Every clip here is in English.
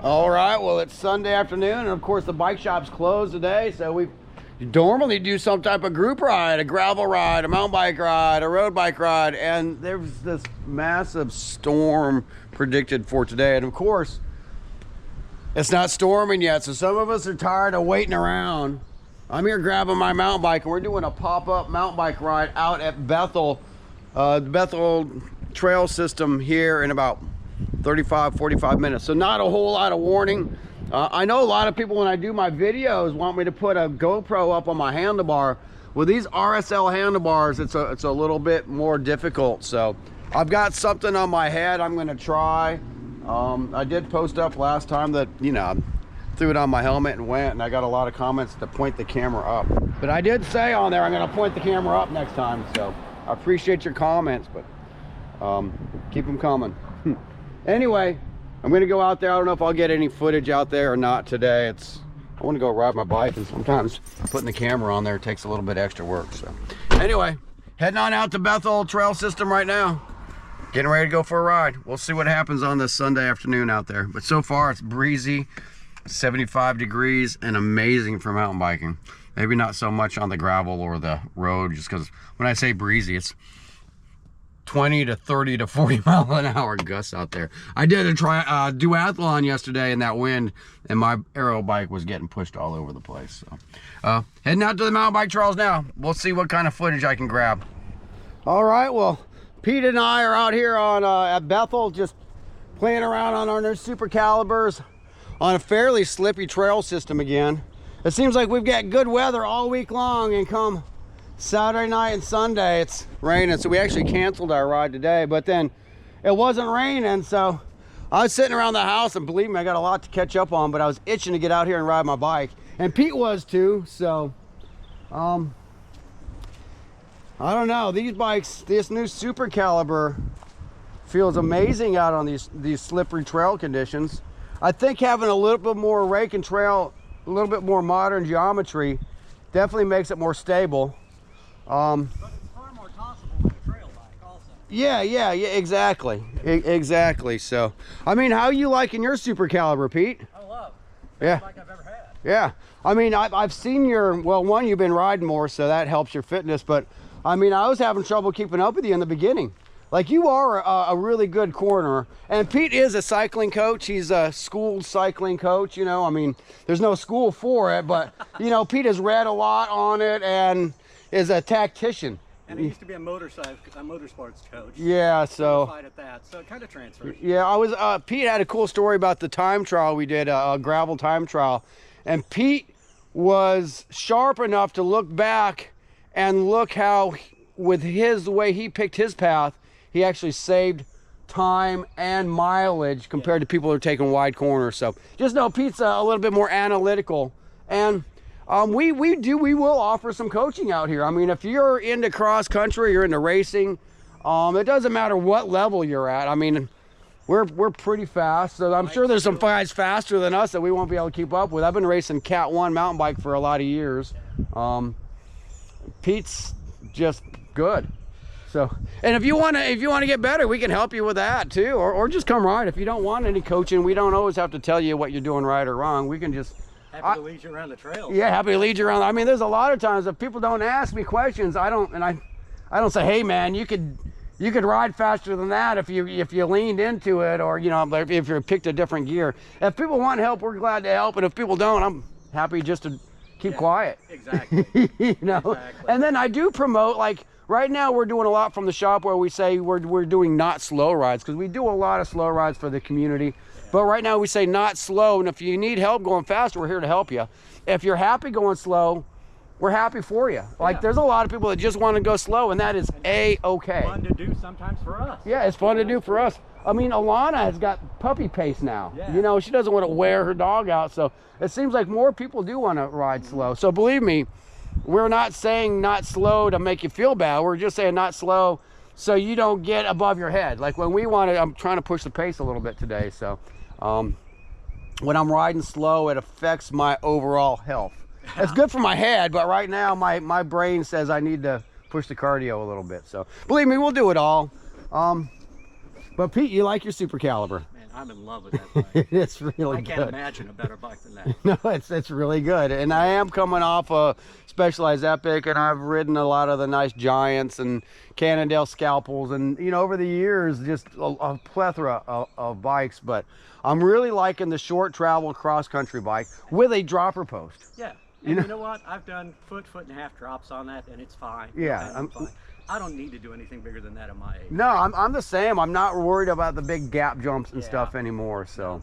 All right, well, it's Sunday afternoon, and of course the bike shop's closed today, so we normally do some type of group ride, a gravel ride, a mountain bike ride, a road bike ride, and there's this massive storm predicted for today. And of course, it's not storming yet, so some of us are tired of waiting around. I'm here grabbing my mountain bike, and we're doing a pop-up mountain bike ride out at Bethel, the Bethel trail system here in about 35-45 minutes. So not a whole lot of warning. I know a lot of people, when I do my videos, want me to put a GoPro up on my handlebar. With these RSL handlebars, it's a little bit more difficult. So I've got something on my head I'm going to try. I did post up last time that, you know, threw it on my helmet and went, and I got a lot of comments to point the camera up. But I did say on there I'm going to point the camera up next time. So I appreciate your comments, but keep them coming. Anyway, I'm gonna go out there. I don't know if I'll get any footage out there or not today. I want to go ride my bike, and sometimes putting the camera on there takes a little bit extra work. So anyway, heading on out to Bethel Trail System right now. Getting ready to go for a ride. We'll see what happens on this Sunday afternoon out there. But so far it's breezy, 75 degrees, and amazing for mountain biking. Maybe not so much on the gravel or the road, just because when I say breezy, it's 20 to 30 to 40 mile an hour gusts out there. I did a duathlon yesterday in that wind, and my aero bike was getting pushed all over the place. So heading out to the mountain bike trails now. We'll see what kind of footage I can grab. All right, well, Pete and I are out here on at Bethel, just playing around on our new Supercalibers on a fairly slippy trail system again. It seems like we've got good weather all week long, and come Saturday night and Sunday it's raining, so we actually canceled our ride today. But then it wasn't raining, so I was sitting around the house, and believe me, I got a lot to catch up on, but I was itching to get out here and ride my bike, and Pete was too. So I don't know, these bikes, this new Supercaliber feels amazing out on these slippery trail conditions. I think having a little bit more rake and trail, a little bit more modern geometry definitely makes it more stable. But it's far more tossable than a trail bike also. Yeah, exactly. Exactly. So, I mean, how you liking your Supercaliber, Pete? I love it. Yeah. Bike I've ever had. Yeah. I mean, I've seen your, well, one, you've been riding more, so that helps your fitness, but I mean, I was having trouble keeping up with you in the beginning. Like, you are a really good corner, and Pete is a cycling coach. He's a school cycling coach, you know. I mean, there's no school for it, but, you know, Pete has read a lot on it and is a tactician. And he used to be a motorsports coach. Yeah, so At that, so it kind of transfers. Yeah, Pete had a cool story about the time trial we did, a gravel time trial, and Pete was sharp enough to look back and look how, with the way he picked his path, he actually saved time and mileage compared to people who are taking wide corners. So just know Pete's a little bit more analytical, and we will offer some coaching out here. I mean, if you're into cross country, you're into racing, it doesn't matter what level you're at. I mean, we're pretty fast, so I'm sure there's some guys faster than us that we won't be able to keep up with. I've been racing Cat 1 mountain bike for a lot of years. Pete's just good. So, and if you want to get better, we can help you with that too, or just come ride. If you don't want any coaching, we don't always have to tell you what you're doing right or wrong. We can just happy to lead you around the trail. Yeah, happy to lead you around. I mean, there's a lot of times if people don't ask me questions, I don't say, hey man, you could ride faster than that if you leaned into it, or, you know, if you picked a different gear. If people want help, we're glad to help, and if people don't, I'm happy just to keep quiet. Exactly. You know. Exactly. And then I do promote, like, right now we're doing a lot from the shop where we say we're doing not slow rides, because we do a lot of slow rides for the community. Yeah. But right now we say not slow, and if you need help going faster, we're here to help you. If you're happy going slow, we're happy for you. Like, there's a lot of people that just want to go slow, and that is A-okay. Fun to do sometimes for us. Yeah, it's fun to do for us. I mean, Alana has got puppy pace now. Yeah. You know, she doesn't want to wear her dog out, so it seems like more people do want to ride slow. So believe me, we're not saying not slow to make you feel bad. We're just saying not slow so you don't get above your head. Like when we want to, I'm trying to push the pace a little bit today. So when I'm riding slow, it affects my overall health. It's good for my head, but right now my brain says I need to push the cardio a little bit. So believe me, we'll do it all. But Pete, you like your Supercaliber? Man, I'm in love with that bike. It's really I good. can't imagine a better bike than that. No, it's really good. And I am coming off a Specialized Epic, and I've ridden a lot of the nice Giants and Cannondale Scalpels, and you know, over the years, just a plethora of bikes. But I'm really liking the short travel cross country bike with a dropper post. Yeah. And you know what? I've done foot and a half drops on that, and it's fine. Yeah, I'm fine. I don't need to do anything bigger than that at my age. No, I'm the same. I'm not worried about the big gap jumps and Yeah. stuff anymore. So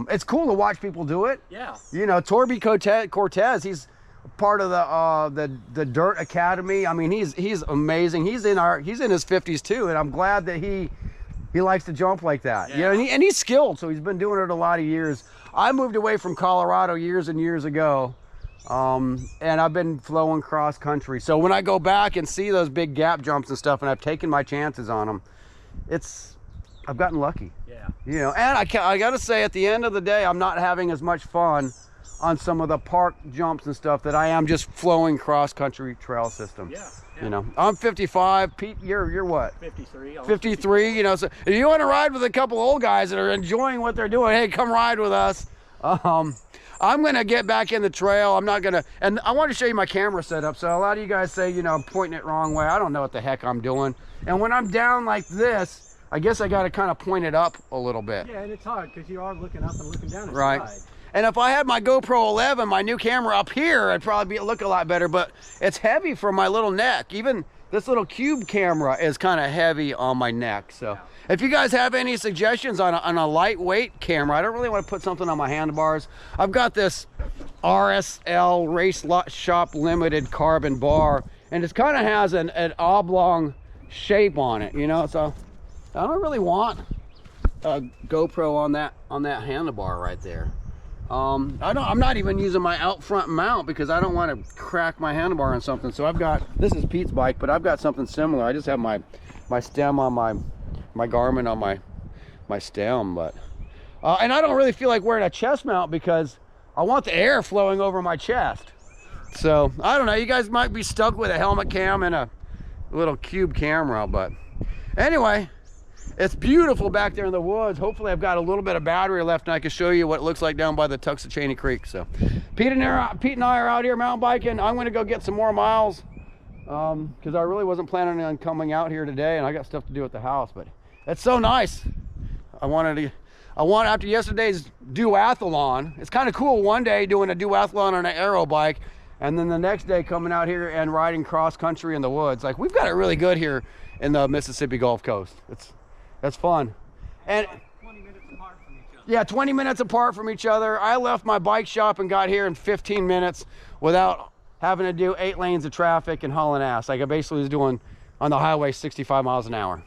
it's cool to watch people do it. Yeah. You know, Torby Cortez, he's part of the Dirt Academy. I mean, he's amazing. He's in his 50s too, and I'm glad that he likes to jump like that. Yeah. You know, and he's skilled, so he's been doing it a lot of years. I moved away from Colorado years and years ago. And I've been flowing cross country. So when I go back and see those big gap jumps and stuff, and I've taken my chances on them, I've gotten lucky. Yeah. You know, and I gotta say, at the end of the day, I'm not having as much fun on some of the park jumps and stuff that I am just flowing cross country trail system. Yeah. You know, I'm 55. Pete, you're what? 53. 53. You know, so if you want to ride with a couple old guys that are enjoying what they're doing, hey, come ride with us. I'm gonna get back in the trail. I'm not gonna, and I want to show you my camera setup. So a lot of you guys say, you know, I'm pointing it wrong way. I don't know what the heck I'm doing. And when I'm down like this, I guess I got to kind of point it up a little bit. Yeah, and it's hard because you are looking up and looking down. Right. And if I had my GoPro 11, my new camera up here, I'd probably look a lot better. But it's heavy for my little neck. Even this little cube camera is kind of heavy on my neck. So. Yeah. If you guys have any suggestions on a lightweight camera, I don't really want to put something on my handlebars. I've got this RSL Race Shop Limited carbon bar, and it kind of has an oblong shape on it, you know. So I don't really want a GoPro on that handlebar right there. I'm not even using my out front mount because I don't want to crack my handlebar on something. So this is Pete's bike, but I've got something similar. I just have my stem on my Garmin on my stem, but and I don't really feel like wearing a chest mount because I want the air flowing over my chest. So I don't know, you guys might be stuck with a helmet cam and a little cube camera, but anyway, it's beautiful back there in the woods. Hopefully I've got a little bit of battery left and I can show you what it looks like down by the Tuxachany Creek. So Pete and I are out here mountain biking. I'm going to go get some more miles because I really wasn't planning on coming out here today, and I got stuff to do at the house, but it's so nice. I want after yesterday's duathlon, it's kind of cool one day doing a duathlon on an aero bike, and then the next day coming out here and riding cross country in the woods. Like, we've got it really good here in the Mississippi Gulf Coast. That's fun. And 20 minutes apart from each other. Yeah, 20 minutes apart from each other. I left my bike shop and got here in 15 minutes without having to do 8 lanes of traffic and hauling ass. Like I basically was doing on the highway 65 miles an hour.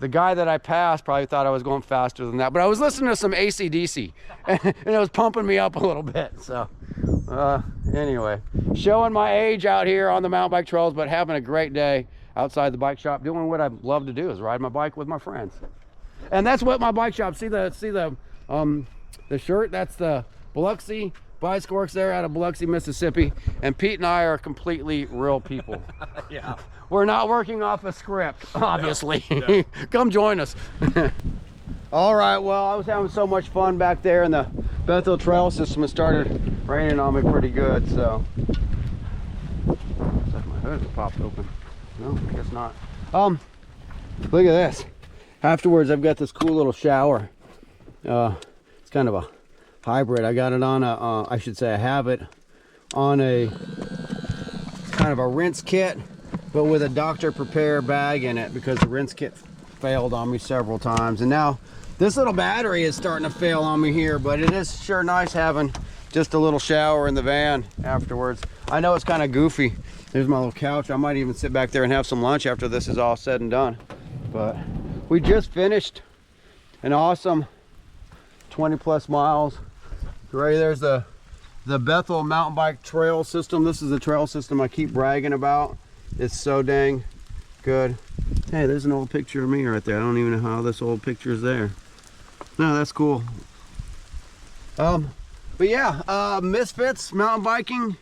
The guy that I passed probably thought I was going faster than that, but I was listening to some AC/DC and it was pumping me up a little bit. So anyway, showing my age out here on the mountain bike trails, but having a great day outside the bike shop, doing what I love to do, is ride my bike with my friends. And that's what my bike shop, see the shirt, that's the Biloxi Bicycle Works there out of Biloxi, Mississippi. And Pete and I are completely real people. Yeah. We're not working off a script, obviously. No. Come join us. All right, well, I was having so much fun back there in the Bethel trail system. It started raining on me pretty good, so. Looks like my hood popped open. No, I guess not. Look at this. Afterwards, I've got this cool little shower. It's kind of a hybrid. I got it on a, I should say I have it on a, kind of a rinse kit, but with a Dr. Prepare bag in it because the rinse kit failed on me several times. And now this little battery is starting to fail on me here, but it is sure nice having just a little shower in the van afterwards. I know it's kind of goofy. There's my little couch. I might even sit back there and have some lunch after this is all said and done. But we just finished an awesome 20+ miles. Right there's the Bethel mountain bike trail system. This is the trail system I keep bragging about. It's so dang good. Hey, there's an old picture of me right there. I don't even know how this old picture is there. No, that's cool. But yeah, Misfits mountain biking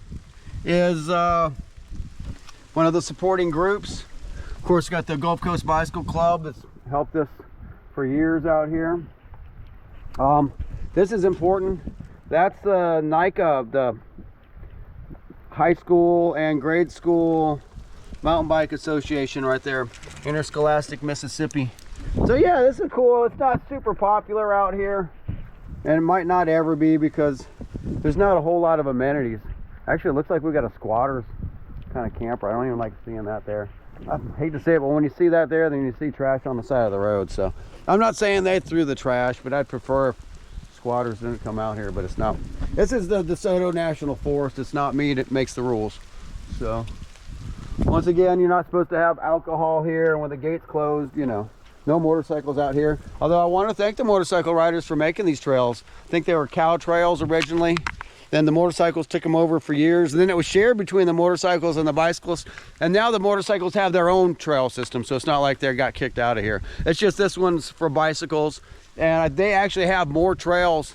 is one of the supporting groups. Of course, got the Gulf Coast Bicycle Club that's helped us for years out here. This is important. That's the NICA, the high school and grade school mountain bike association right there, Interscholastic Mississippi. So yeah, this is cool. It's not super popular out here, and it might not ever be because there's not a whole lot of amenities. Actually, it looks like we got a squatters kind of camper. I don't even like seeing that there. I hate to say it, but when you see that there, then you see trash on the side of the road. So I'm not saying they threw the trash, but I'd prefer if squatters didn't come out here. But it's not. This is the DeSoto National Forest. It's not me that makes the rules. So once again, you're not supposed to have alcohol here, and when the gate's closed, you know, no motorcycles out here. Although I want to thank the motorcycle riders for making these trails. I think they were cow trails originally. Then the motorcycles took them over for years. And then it was shared between the motorcycles and the bicycles. And now the motorcycles have their own trail system. So it's not like they got kicked out of here. It's just this one's for bicycles. And they actually have more trails.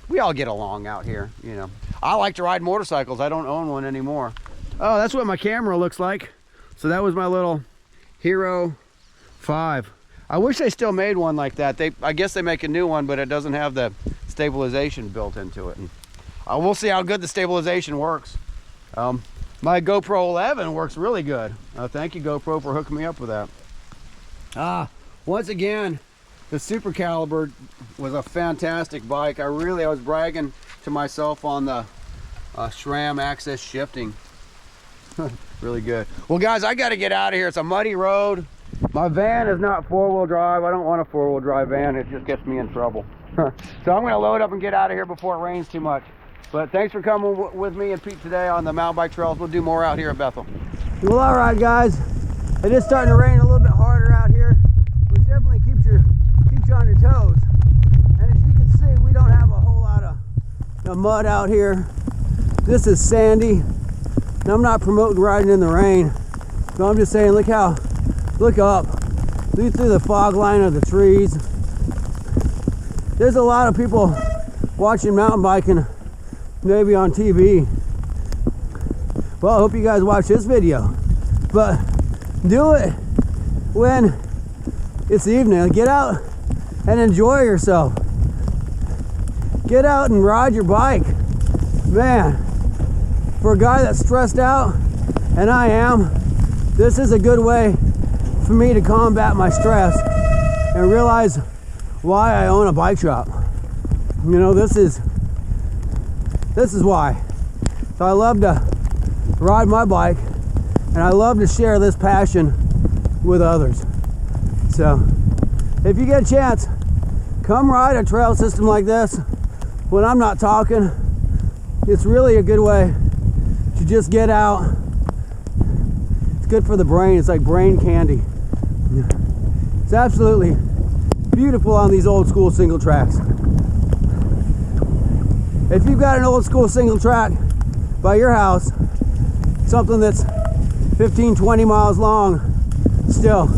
We all get along out here, you know. I like to ride motorcycles. I don't own one anymore. Oh, that's what my camera looks like. So that was my little Hero 5. I wish they still made one like that. I guess they make a new one, but it doesn't have the stabilization built into it. And we'll see how good the stabilization works. My GoPro 11 works really good. Thank you, GoPro, for hooking me up with that. Once again, the Supercaliber was a fantastic bike. I was bragging to myself on the SRAM access shifting. Really good. Well, guys, I got to get out of here. It's a muddy road. My van is not four-wheel drive. I don't want a four-wheel drive van. It just gets me in trouble. So I'm going to load up and get out of here before it rains too much. But thanks for coming with me and Pete today on the mountain bike trails. We'll do more out here at Bethel. Well, all right, guys. It is starting to rain a little bit harder out here, which definitely keeps you on your toes. And as you can see, we don't have a whole lot of mud out here. This is sandy. And I'm not promoting riding in the rain, but I'm just saying, look up, look through the fog line of the trees. There's a lot of people watching mountain biking maybe on TV. Well, I hope you guys watch this video, but do it when it's evening. Get out and enjoy yourself. Get out and ride your bike. Man, for a guy that's stressed out, and I am, this is a good way for me to combat my stress and realize why I own a bike shop. You know, this is why. So I love to ride my bike, and I love to share this passion with others. So if you get a chance, come ride a trail system like this when I'm not talking. It's really a good way to just get out. It's good for the brain. It's like brain candy. It's absolutely beautiful on these old school single tracks. If you've got an old school single track by your house, something that's 15-20 miles long still,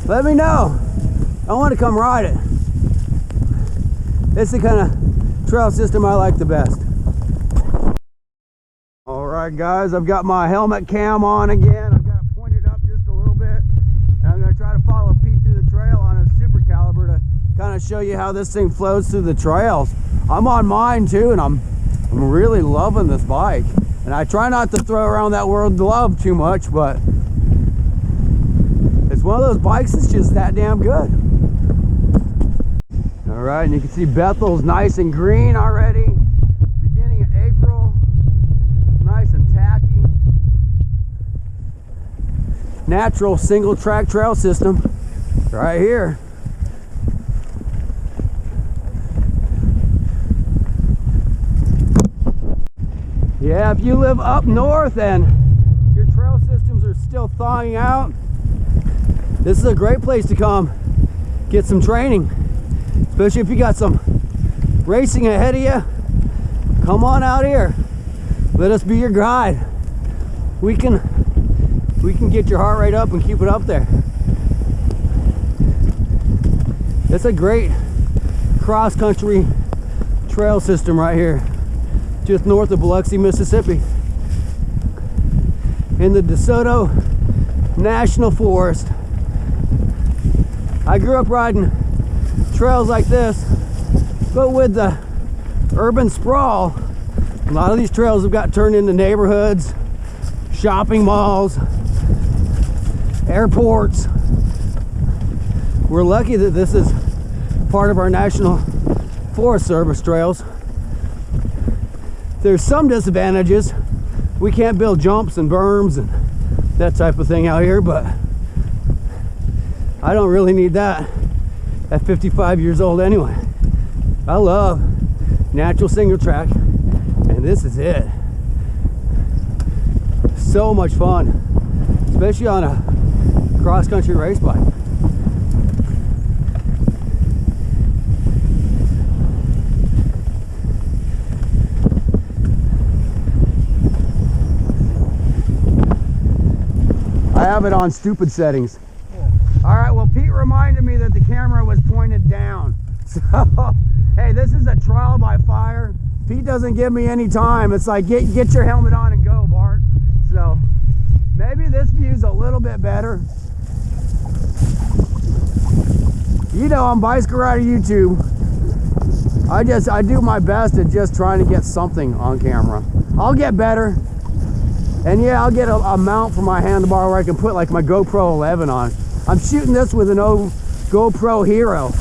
let me know. I want to come ride it. It's the kind of trail system I like the best. All right, guys, I've got my helmet cam on again. I've got it pointed up just a little bit, and I'm going to try to follow Pete through the trail on his Supercaliber to kind of show you how this thing flows through the trails. I'm on mine too, and I'm really loving this bike. And I try not to throw around that word love too much, but it's one of those bikes that's just that damn good. All right, and you can see Bethel's nice and green already. Beginning of April, nice and tacky. Natural single track trail system right here. Yeah, if you live up north and your trail systems are still thawing out, this is a great place to come get some training. Especially if you got some racing ahead of you, come on out here. Let us be your guide. We can get your heart rate up and keep it up there. It's a great cross-country trail system right here, just north of Biloxi, Mississippi. in the DeSoto National Forest. I grew up riding trails like this, but with the urban sprawl, a lot of these trails have got turned into neighborhoods, shopping malls, airports. We're lucky that this is part of our National Forest Service trails. There's some disadvantages. We can't build jumps and berms and that type of thing out here, but I don't really need that at 55 years old anyway. I love natural single track, and this is it. So much fun, especially on a cross-country race bike. I have it on stupid settings. All right, well, Pete reminded me that the camera was pointed down. So, hey, this is a trial by fire. Pete doesn't give me any time. It's like, get your helmet on and go, Bart. So, maybe this view's a little bit better. You know, on Bicycle Rider YouTube, I do my best at just trying to get something on camera. I'll get better. And yeah, I'll get a mount for my handlebar where I can put like my GoPro 11 on. I'm shooting this with an old GoPro Hero,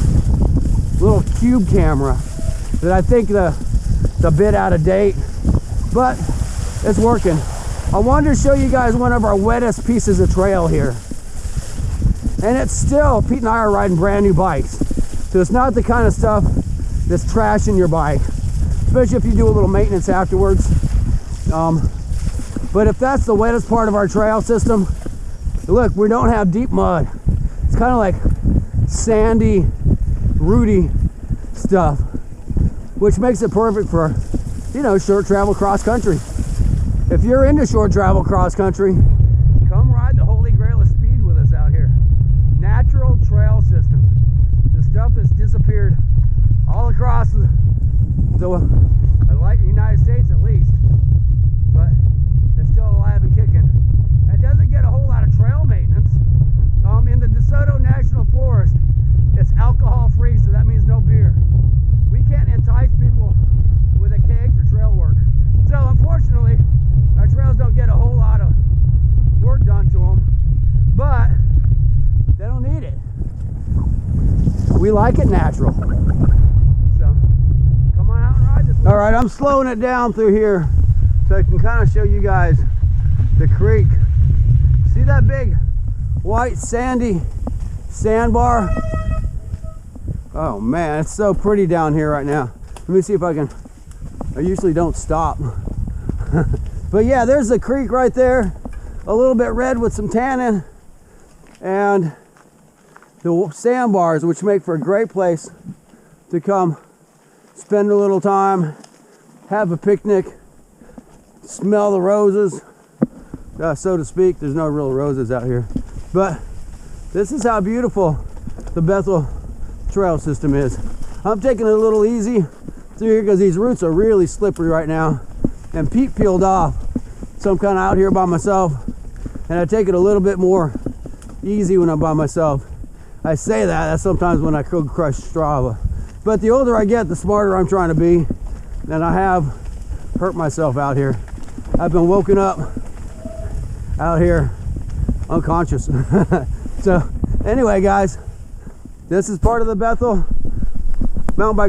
little cube camera that I think it's a bit out of date, but it's working. I wanted to show you guys one of our wettest pieces of trail here. And it's still, Pete and I are riding brand new bikes. So it's not the kind of stuff that's trashing your bike, especially if you do a little maintenance afterwards. But if that's the wettest part of our trail system, look, we don't have deep mud. It's kind of like sandy, rooty stuff, which makes it perfect for, you know, short travel cross country. If you're into short travel cross country, come ride the holy grail of speed with us out here. Natural trail system. The stuff that's disappeared all across the United States at least. But it's still alive and kicking. It doesn't get a whole lot of trail maintenance. In the DeSoto National Forest, it's alcohol free, so that means no beer. We can't entice people with a keg for trail work. So unfortunately, our trails don't get a whole lot of work done to them, but they don't need it. We like it natural. So come on out and ride this one. All right, I'm slowing it down through here so I can kind of show you guys the creek. See that big white sandy sandbar? Oh man, it's so pretty down here right now. Let me see if I usually don't stop. But yeah, there's the creek right there, a little bit red with some tannin, and the sandbars, which make for a great place to come spend a little time, have a picnic, smell the roses, so to speak. There's no real roses out here, but this is how beautiful the Bethel trail system is. I'm taking it a little easy through here because these roots are really slippery right now, and Pete peeled off, so I'm kind of out here by myself, and I take it a little bit more easy when I'm by myself. I say that's sometimes when I could crush Strava, but the older I get, the smarter I'm trying to be, and I have hurt myself out here. I've been woken up out here unconscious. So anyway, guys, this is part of the Bethel mountain bike